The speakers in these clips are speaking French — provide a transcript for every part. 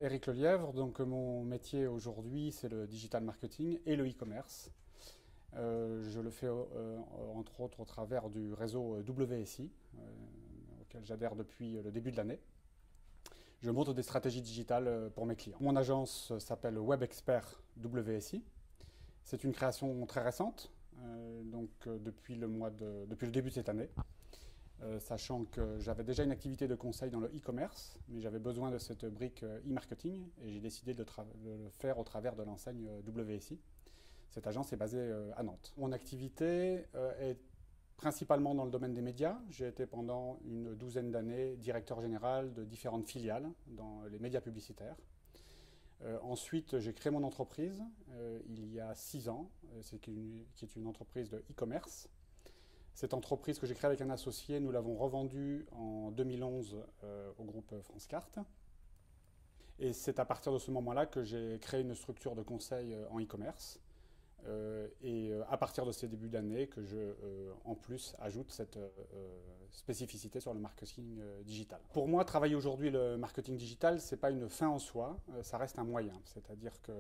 Éric Lelièvre, donc mon métier aujourd'hui c'est le digital marketing et le e-commerce. Je le fais entre autres au travers du réseau WSI, auquel j'adhère depuis le début de l'année. Je monte des stratégies digitales pour mes clients. Mon agence s'appelle Web Expert WSI. C'est une création très récente, depuis le début de cette année. Sachant que j'avais déjà une activité de conseil dans le e-commerce, mais j'avais besoin de cette brique e-marketing et j'ai décidé de le faire au travers de l'enseigne WSI. Cette agence est basée à Nantes. Mon activité est principalement dans le domaine des médias. J'ai été pendant une douzaine d'années directeur général de différentes filiales dans les médias publicitaires. Ensuite, j'ai créé mon entreprise il y a 6 ans, qui est une entreprise de e-commerce. Cette entreprise que j'ai créée avec un associé, nous l'avons revendue en 2011 au groupe France Carte. Et c'est à partir de ce moment-là que j'ai créé une structure de conseil en e-commerce. À partir de ces débuts d'année que en plus, ajoute cette spécificité sur le marketing digital. Pour moi, travailler aujourd'hui le marketing digital, ce n'est pas une fin en soi, ça reste un moyen. C'est-à-dire que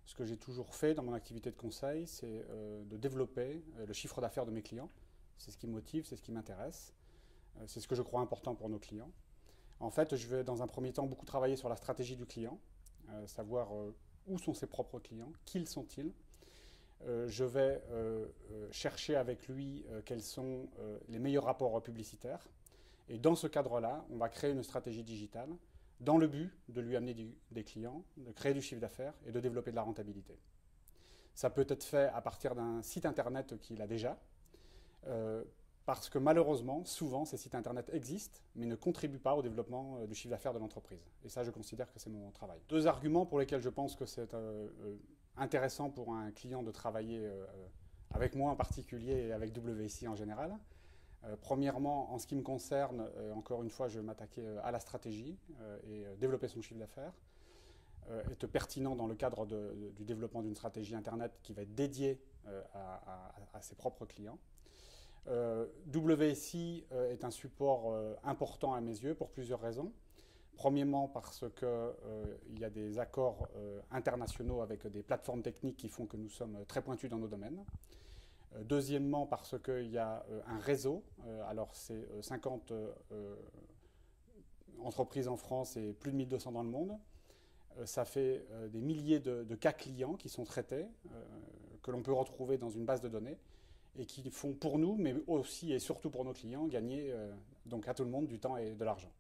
ce que j'ai toujours fait dans mon activité de conseil, c'est de développer le chiffre d'affaires de mes clients. C'est ce qui me motive, c'est ce qui m'intéresse. C'est ce que je crois important pour nos clients. En fait, je vais dans un premier temps beaucoup travailler sur la stratégie du client, savoir où sont ses propres clients, qui sont-ils. Je vais chercher avec lui quels sont les meilleurs rapports publicitaires. Et dans ce cadre-là, on va créer une stratégie digitale dans le but de lui amener des clients, de créer du chiffre d'affaires et de développer de la rentabilité. Ça peut être fait à partir d'un site internet qu'il a déjà, parce que malheureusement, souvent, ces sites internet existent, mais ne contribuent pas au développement du chiffre d'affaires de l'entreprise. Et ça, je considère que c'est mon travail. Deux arguments pour lesquels je pense que c'est intéressant pour un client de travailler avec moi en particulier et avec WSI en général. Premièrement, en ce qui me concerne, encore une fois, je vais m'attaquer à la stratégie et développer son chiffre d'affaires. Être pertinent dans le cadre du développement d'une stratégie internet qui va être dédiée à ses propres clients. WSI est un support important à mes yeux pour plusieurs raisons. Premièrement parce qu'il y a des accords internationaux avec des plateformes techniques qui font que nous sommes très pointus dans nos domaines. Deuxièmement parce qu'il y a un réseau, alors c'est 50 entreprises en France et plus de 1200 dans le monde. Ça fait des milliers de cas clients qui sont traités, que l'on peut retrouver dans une base de données et qui font pour nous, mais aussi et surtout pour nos clients, gagner donc à tout le monde du temps et de l'argent.